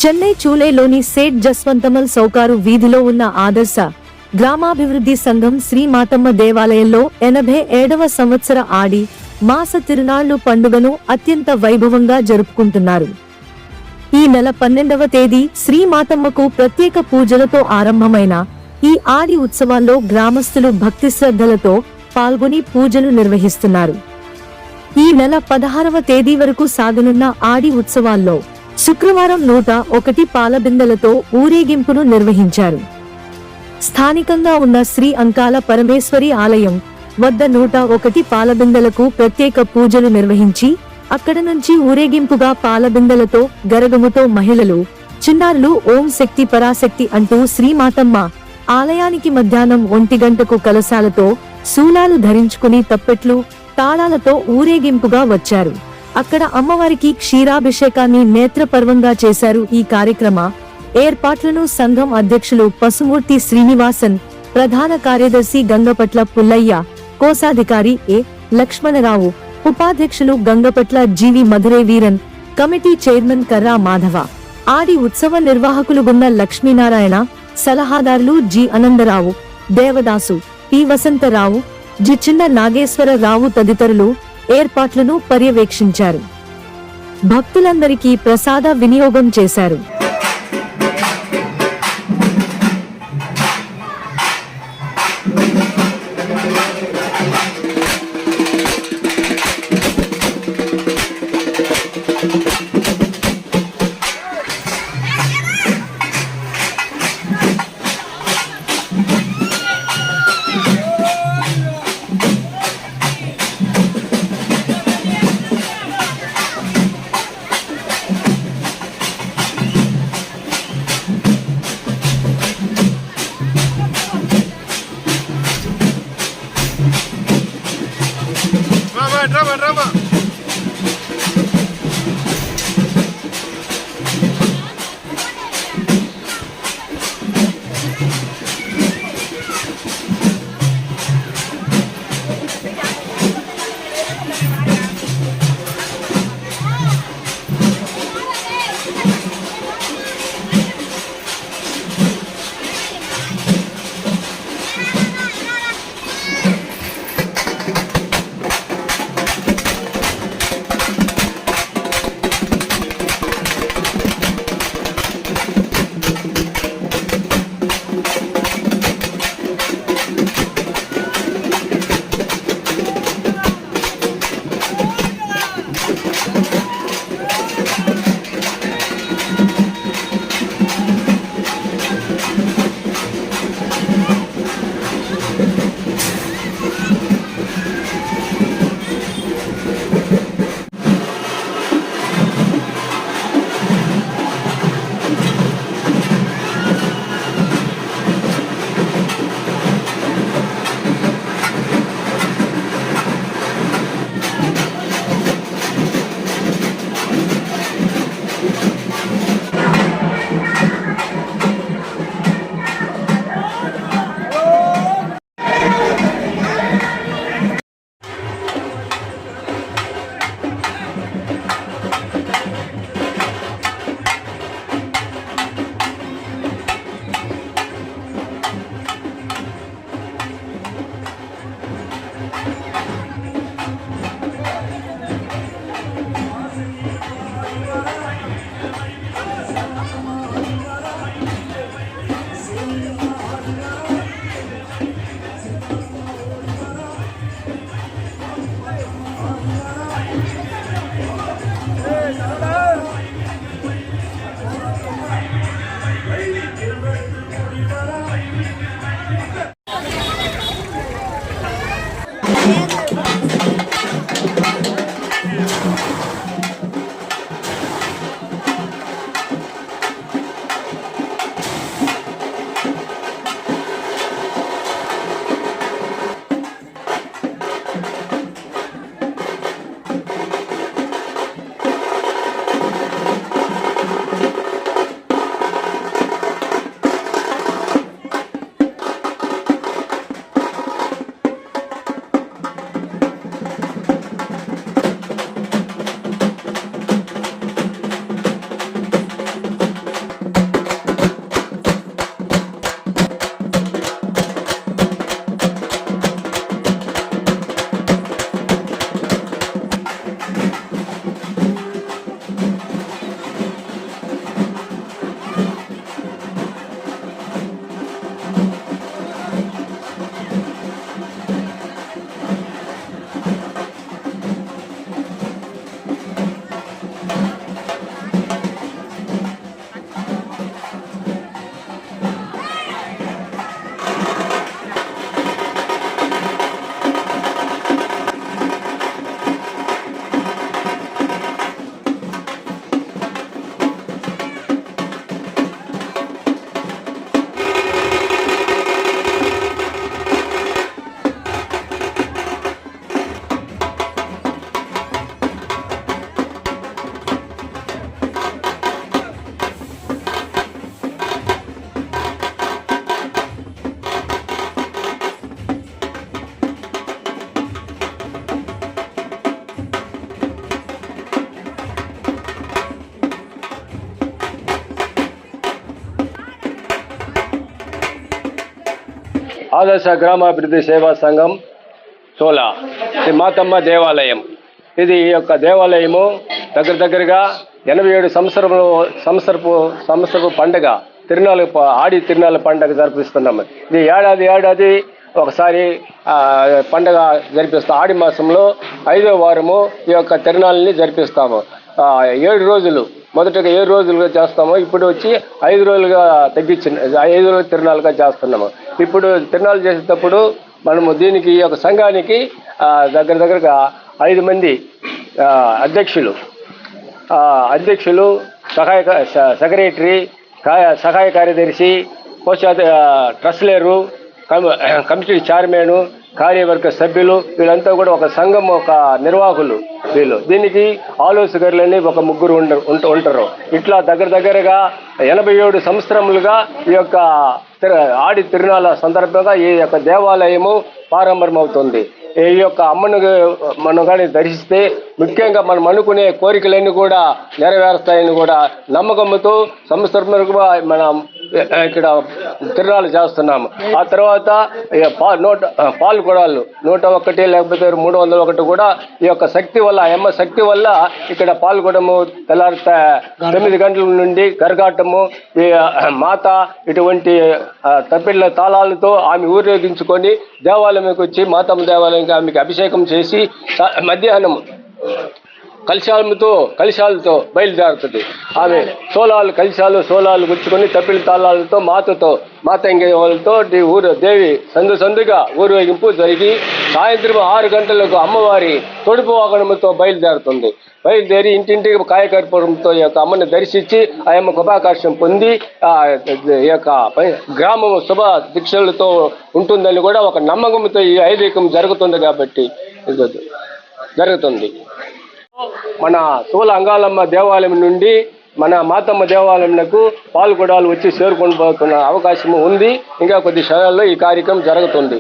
చెన్నై చూలేలోని సేట్ జస్వంతమల్ సౌకారు వీధిలో ఉన్న ఆదర్శ గ్రామాభివృద్ధి సంఘం శ్రీ మాతమ్మ దేవాలయంలో 87వ సంవత్సర ఆడి మాస తిరునాళ్లు పండుగను అత్యంత వైభవంగా జరుపుకుంటున్నారు. ఈ నెల 12వ తేదీ శ్రీ మాతమ్మకు ప్రత్యేక పూజలతో ఆరంభమైన ఈ ఆడి ఉత్సవాల్లో గ్రామస్తులు భక్తి శ్రద్ధలతో పాల్గొని పూజలు నిర్వహిస్తున్నారు. ఈ నెల 16వ తేదీ వరకు సాగనున్న ఆడి ఉత్సవాల్లో శుక్రవారం 101 పాలబిందెలతో ఊరేగింపును నిర్వహించారు. స్థానికంగా ఉన్న శ్రీ అంకాల పరమేశ్వరి ఆలయం వద్ద 101 పాలబిందెలకు ప్రత్యేక పూజలు నిర్వహించి అక్కడ నుంచి ఊరేగింపుగా పాలబిందెలతో గరగముతో మహిళలు చిన్నారులు ఓం శక్తి పరాశక్తి అంటూ శ్రీమాతమ్మ ఆలయానికి మధ్యాహ్నం 1 గంటకు కలశాలతో శూలాలు ధరించుకుని తప్పెట్లు తాళాలతో ఊరేగింపుగా వచ్చారు. అక్కడ అమ్మవారికి క్షీరాభిషేకాన్ని నేత్రపర్వంగా చేశారు. ఈ కార్యక్రమ ఏర్పాట్లను సంఘం అధ్యక్షులు పసుమూర్తి శ్రీనివాసన్, ప్రధాన కార్యదర్శి గంగపట్ల పుల్లయ్య, కోశాధికారి ఏ లక్ష్మణరావు, ఉపాధ్యక్షులు గంగపట్ల జీవి మధురే వీరన్, కమిటీ చైర్మన్ కర్రా మాధవ, ఆడి ఉత్సవ నిర్వాహకులు గున్న లక్ష్మీనారాయణ, సలహాదారులు G Anandarao, Devadasu, P Vasantharao, G Chinna Nageswararao తదితరులు ఏర్పాట్లను పర్యవేక్షించారు. భక్తులందరికీ ప్రసాద వినియోగం చేశారు. Drama. ఆదర్శ గ్రామాభివృద్ధి సేవా సంఘం చోలా శ్రీ మాతమ్మ దేవాలయం. ఇది ఈ యొక్క దేవాలయము దగ్గరగా 87 సంవత్సరపు పండుగ ఆడి తిరునాళ్ళ పండుగ జరిపిస్తున్నాము. ఇది ఏడాది ఒకసారి పండుగ జరిపిస్తాం. ఆడి మాసంలో 5వ వారము ఈ యొక్క తిరునాళ్ళని జరిపిస్తాము. 7 రోజులు, మొదటగా 7 రోజులుగా చేస్తాము. ఇప్పుడు వచ్చి 5 రోజులుగా తగ్గించిన 5 రోజుల తిరునాళ్ళుగా చేస్తున్నాము. ఇప్పుడు తిరునాళ్ళు చేసేటప్పుడు మనము దీనికి ఈ యొక్క సంఘానికి దగ్గరగా 5 మంది అధ్యక్షులు, సెక్రటరీ, సహాయ కార్యదర్శి, ట్రస్లేరు, కమిటీ చైర్మన్, కార్యవర్గ సభ్యులు, వీళ్ళంతా కూడా ఒక సంఘం, ఒక నిర్వాహకులు. వీళ్ళు దీనికి ఆలోచకరులని ఒక 3 ఉంటారు. ఇట్లా దగ్గరగా 87 సంవత్సరములుగా ఈ యొక్క ఆడి తిరునాళ్ళ సందర్భంగా ఈ యొక్క దేవాలయము ప్రారంభమవుతుంది. ఈ యొక్క అమ్మను మనం కానీ దర్శిస్తే ముఖ్యంగా మనం అనుకునే కోరికలన్నీ కూడా నెరవేరుస్తాయని కూడా నమ్మకంతో సంవత్సరంగా మనం ఇక్కడ తిరునాళ్ళు చేస్తున్నాము. ఆ తర్వాత పాలు కొడాలు 101 లేకపోతే 301 కూడా ఈ యొక్క శక్తి వల్ల, అమ్మ శక్తి వల్ల ఇక్కడ పాల్గొనము, తెల్లారితే 9 గంటల నుండి గరగాటము, ఈ మాత ఇటువంటి తప్పిళ్ళ తాళాలతో ఆమె ఊరేగించుకొని దేవాలయంకి వచ్చి మాతమ్మ దేవాలయంకి ఆమెకి అభిషేకం చేసి మధ్యాహ్నం కలశాలతో బయలుదేరుతుంది. ఆమె సోలాలు గుచ్చుకొని తప్పిళ్ళ తాళాలతో మాత ఇంకేతో దేవి సందుగా ఊరేగింపు జరిగి సాయంత్రం 6 గంటలకు అమ్మవారి తొడుపు వాహనంతో బయలుదేరి ఇంటింటికి కాయకర్పూరంతో ఈ యొక్క అమ్మని దర్శించి ఆ అమ్మ కృపాకర్షం పొంది ఈ యొక్క గ్రామం శుభ దీక్షలతో ఉంటుందని కూడా ఒక నమ్మకంతో ఈ ఐదీకం జరుగుతుంది. కాబట్టి జరుగుతుంది. మన సోల అంగాలమ్మ దేవాలయం నుండి మన మాతమ్మ దేవాలయంకు పాల్గొడాలు వచ్చి చేరుకొని పోతున్న అవకాశం ఉంది. ఇంకా కొద్ది క్షణాల్లో ఈ కార్యక్రమం జరుగుతుంది.